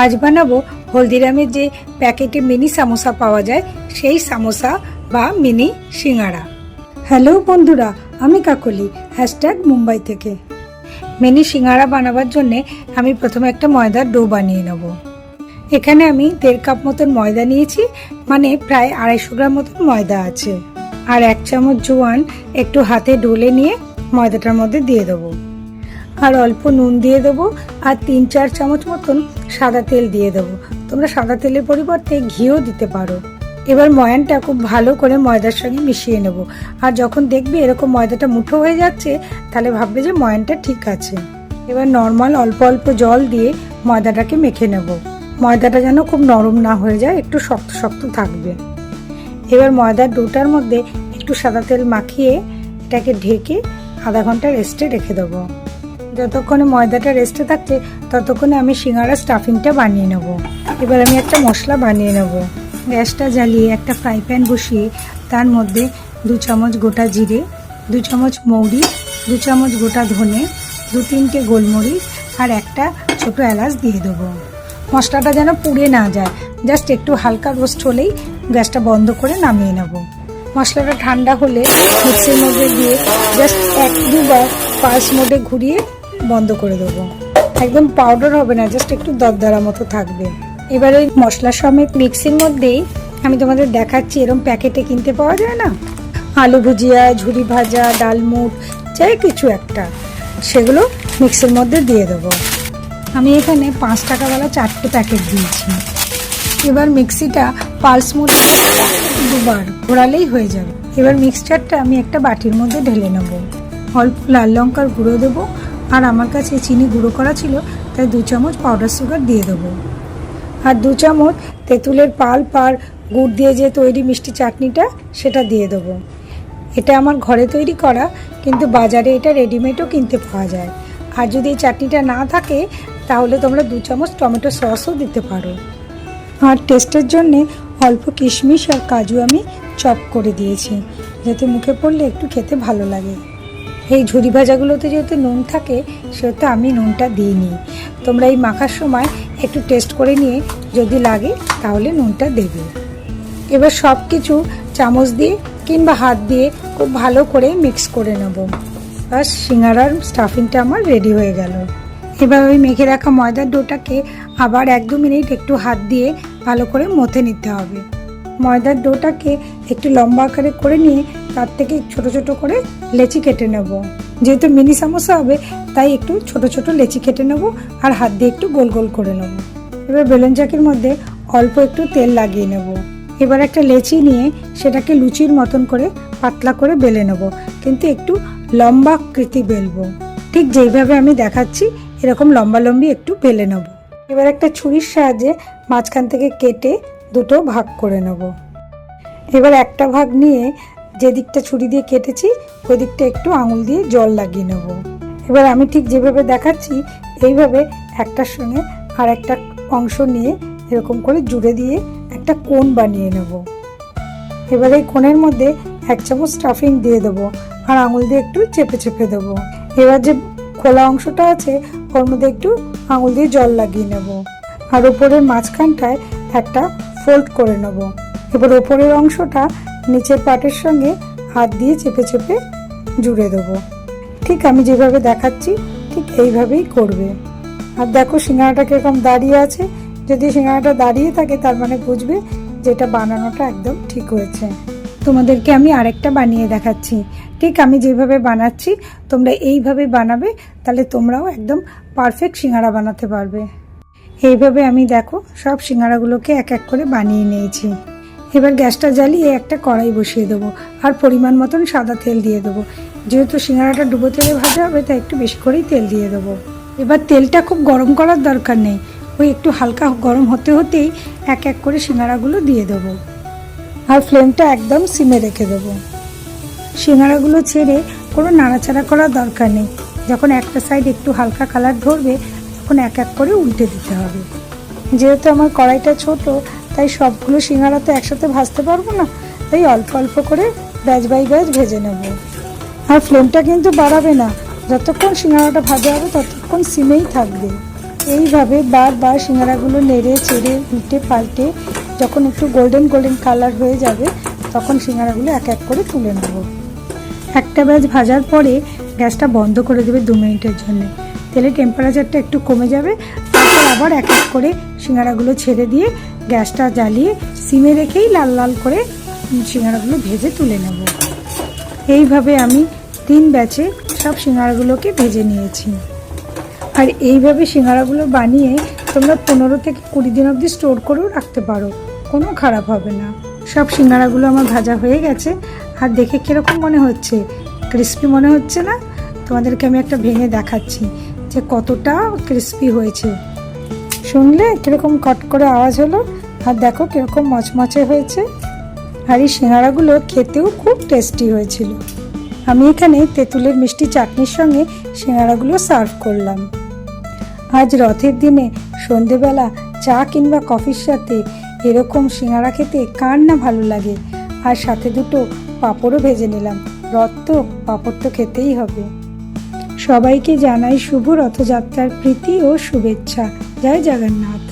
আজ বানাবো হলদিরামের যে প্যাকেটে মিনি সামোসা পাওয়া যায় সেই সামোসা বা মিনি সিঙ্গারা। হ্যালো বন্ধুরা, আমি কাকলি #মুম্বাই থেকে। মিনি সিঙ্গারা বানাবার জন্যে আমি প্রথমে একটা ময়দার ডো বানিয়ে নেব। এখানে আমি 1.5 কাপ মতন ময়দা নিয়েছি, মানে প্রায় 250 গ্রাম মতন ময়দা আছে। আর 1 চামচ জোয়ান একটু হাতে ডলে নিয়ে ময়দাটার মধ্যে দিয়ে দেবো। আর অল্প নুন দিয়ে দেবো, আর 3-4 চামচ মতন সাদা তেল দিয়ে দেবো। তোমরা সাদা তেলের পরিবর্তে ঘিও দিতে পারো। এবার ময়ানটা খুব ভালো করে ময়দার সঙ্গে মিশিয়ে নেব। আর যখন দেখবে এরকম ময়দাটা মুঠো হয়ে যাচ্ছে, তাহলে ভাববে যে ময়ানটা ঠিক আছে। এবার নর্মাল অল্প অল্প জল দিয়ে ময়দাটাকে মেখে নেব। ময়দাটা যেন খুব নরম না হয়ে যায়, একটু শক্ত শক্ত থাকবে। এবার ময়দার ডোটার মধ্যে একটু সাদা তেল মাখিয়ে এটাকে ঢেকে আধা ঘন্টা রেস্টে রেখে দেবো। যতক্ষণে ময়দাটা রেস্টে থাকছে ততক্ষণে আমি সিঙ্গারা স্টাফিংটা বানিয়ে নেব। এবার আমি একটা মশলা বানিয়ে নেব। গ্যাসটা জ্বালিয়ে একটা ফ্রাই প্যান বসিয়ে তার মধ্যে 2 চামচ গোটা জিরে, 2 চামচ মৌরি, 2 চামচ গোটা ধনে, 2-3টে গোলমরিচ আর একটা ছোটো এলাচ দিয়ে দেবো। মশলাটা যেন পুড়ে না যায়, জাস্ট একটু হালকা রোস্ট হলেই গ্যাসটা বন্ধ করে নামিয়ে নেব। মশলাটা ঠান্ডা হলে মিক্সির মধ্যে দিয়ে জাস্ট 1-2 বার পালস মোডে ঘুরিয়ে বন্ধ করে দেবো। একদম পাউডার হবে না, জাস্ট একটু দরদরা মতো থাকবে। এবার ওই মশলা সমেত মিক্সির মধ্যেই আমি তোমাদের দেখাচ্ছি, এরকম প্যাকেটে কিনতে পাওয়া যায় না, আলু ভুজিয়া, ঝুরি ভাজা, ডালমুট, যাই কিছু একটা, সেগুলো মিক্সির মধ্যে দিয়ে দেবো। আমি এখানে 5 টাকাওয়ালা 4টে প্যাকেট দিয়েছি। এবার মিক্সিটা পালস মোডে 2বার ঘোরালেই হয়ে যাবে। এবার মিক্সচারটা আমি একটা বাটির মধ্যে ঢেলে নেব। অল্প লাল লঙ্কার গুঁড়ো দেবো, আর আমার কাছে চিনি গুঁড়ো করা ছিল, তাই 2 চামচ পাউডার সুগার দিয়ে দেবো। আর 2 চামচ তেঁতুলের পাল্প আর গুড় দিয়ে যে তৈরি মিষ্টি চাটনিটা, সেটা দিয়ে দেবো। এটা আমার ঘরে তৈরি করা, কিন্তু বাজারে এটা রেডিমেডও কিনতে পাওয়া যায়। আর যদি এই চাটনিটা না থাকে তাহলে তোমরা 2 চামচ টমেটো সসও দিতে পারো। আর টেস্টের জন্যে অল্প কিশমিশ আর কাজু আমি চপ করে দিয়েছি, যাতে মুখে পড়লে একটু খেতে ভালো লাগে। এই ঝুরি ভাজাগুলোতে যেহেতু নুন থাকে, সেহেতু আমি নুনটা দিইনি। তোমরা এই মাখার সময় একটু টেস্ট করে নিয়ে যদি লাগে তাহলে নুনটা দেবে। এবার সব কিছু চামচ দিয়ে কিংবা হাত দিয়ে খুব ভালো করে মিক্স করে নেব। বাস, সিঙ্গারার স্টাফিংটা আমার রেডি হয়ে গেল। এবার ওই মেখে রাখা ময়দার ডোটাকে আবার 1-2 মিনিট একটু হাত দিয়ে ভালো করে মথে নিতে হবে। ময়দার ডোটাকে একটু লম্বা আকারে করে নিয়ে তার থেকে ছোট ছোট করে লেচি কেটে নেব। যেহেতু মিনি সামোসা হবে, তাই একটু ছোট ছোট লেচি কেটে নেব আর হাত দিয়ে একটু গোল গোল করে নেব। এবার বেলুন চাকির মধ্যে অল্প একটু তেল লাগিয়ে নেব। এবার একটা লেচি নিয়ে সেটাকে লুচির মতন করে পাতলা করে বেলে নেব, কিন্তু একটু লম্বা আকৃতি বেলবো। ঠিক যেইভাবে আমি দেখাচ্ছি এরকম লম্বা লম্বি একটু বেলে নেব। এবার একটা ছুরির সাহায্যে মাঝখান থেকে কেটে 2টো ভাগ করে নেব। এবার একটা ভাগ নিয়ে যে দিকটা ছুরি দিয়ে কেটেছি ওই দিকটা একটু আঙুল দিয়ে জল লাগিয়ে নেব। এবার আমি ঠিক যেভাবে দেখাচ্ছি এইভাবে একটার সঙ্গে আর একটা অংশ নিয়ে এরকম করে জুড়ে দিয়ে একটা কোণ বানিয়ে নেব। এবার এই কোণের মধ্যে 1 চামচ স্টাফিং দিয়ে দেবো আর আঙুল দিয়ে একটু চেপে চেপে দেবো। এবার যে খোলা অংশটা আছে ওর মধ্যে একটু আঙুল দিয়ে জল লাগিয়ে নেব, আর ওপরের মাঝখানটায় একটা ফোল্ড করে নেব। এবার ওপরের অংশটা নিচের পাটের সঙ্গে হাত দিয়ে চেপে চেপে জুড়ে দেবো। ঠিক আমি যেভাবে দেখাচ্ছি ঠিক এইভাবেই করবে। আর দেখো সিঙ্গারাটা কিরকম দাঁড়িয়ে আছে। যদি সিঙ্গারাটা দাঁড়িয়ে থাকে তার মানে বুঝবে যে এটা বানানোটা একদম ঠিক হয়েছে। তোমাদেরকে আমি আরেকটা বানিয়ে দেখাচ্ছি। ঠিক আমি যেভাবে বানাচ্ছি তোমরা এইভাবে বানাবে, তাহলে তোমরাও একদম পারফেক্ট সিঙ্গারা বানাতে পারবে। এইভাবে আমি দেখো সব সিঙ্গারাগুলোকে এক এক করে বানিয়ে নিয়েছি। এবার গ্যাসটা জ্বালিয়ে একটা কড়াই বসিয়ে দেবো আর পরিমাণ মতন সাদা তেল দিয়ে দেবো। যেহেতু সিঙ্গারাটা ডুবো তেলে ভাজা হবে, তাই একটু বেশি করেই তেল দিয়ে দেবো। এবার তেলটা খুব গরম করার দরকার নেই, ওই একটু হালকা গরম হতে হতেই এক এক করে সিঙ্গারাগুলো দিয়ে দেবো। আর ফ্লেমটা একদম সিমে রেখে দেবো। সিঙ্গারাগুলো ছেড়ে কোনো নাড়াচাড়া করার দরকার নেই। যখন একটা সাইড একটু হালকা কালার ধরবে তখন এক এক করে উল্টে দিতে হবে। যেহেতু আমার কড়াইটা ছোট, তাই সবগুলো সিঙ্গারা তো একসাথে ভাজতে পারবো না, তাই অল্প অল্প করে ব্যাচ বাই ব্যাচ ভেজে নেব। আর ফ্লেমটা কিন্তু বাড়াবে না, যতক্ষণ সিঙ্গারাটা ভাজা হবে ততক্ষণ সিমেই থাকবে। এইভাবে বারবার সিঙ্গারাগুলো নেড়ে চেড়ে উল্টে পাল্টে যখন একটু গোল্ডেন গোল্ডেন কালার হয়ে যাবে তখন সিঙ্গারাগুলো এক এক করে তুলে নেব। একটা ব্যাচ ভাজার পরে গ্যাসটা বন্ধ করে দেবে 2 মিনিটের জন্য। তেলের টেম্পারেচারটা একটু কমে যাবে, তারপর আবার এক এক করে সিঙ্গারাগুলো ছেড়ে দিয়ে গ্যাসটা জ্বালিয়ে সিমে রেখেই লাল লাল করে সিঙ্গারাগুলো ভেজে তুলে নেব। এইভাবে আমি 3 ব্যাচে সব সিঙ্গারাগুলোকে ভেজে নিয়েছি। আর এইভাবে সিঙ্গারাগুলো বানিয়ে তোমরা 15 থেকে 20 দিন অবধি স্টোর করেও রাখতে পারো, কোনো খারাপ হবে না। সব সিঙ্গারাগুলো আমার ভাজা হয়ে গেছে। আর দেখে কীরকম মনে হচ্ছে? ক্রিস্পি মনে হচ্ছে না? তোমাদেরকে আমি একটা ভেঙে দেখাচ্ছি যে কতটা ক্রিস্পি হয়েছে। শুনলে কীরকম কট করে আওয়াজ হলো, আর দেখো কীরকম মচমচে হয়েছে। আর এই সিঙ্গারাগুলো খেতেও খুব টেস্টি হয়েছিল। আমি এখানে তেঁতুলের মিষ্টি চাটনির সঙ্গে সিঙ্গারাগুলো সার্ভ করলাম। আজ রথের দিনে সন্ধেবেলা চা কিংবা কফির সাথে এরকম সিঙ্গারা খেতে কার না ভালো লাগে। আর সাথে দুটো পাঁপড়ও ভেজে নিলাম, রথ তো পাঁপড় তো খেতেই হবে। সবাইকে জানাই শুভ রথযাত্রার প্রীতি ও শুভেচ্ছা। জয় জগন্নাথ।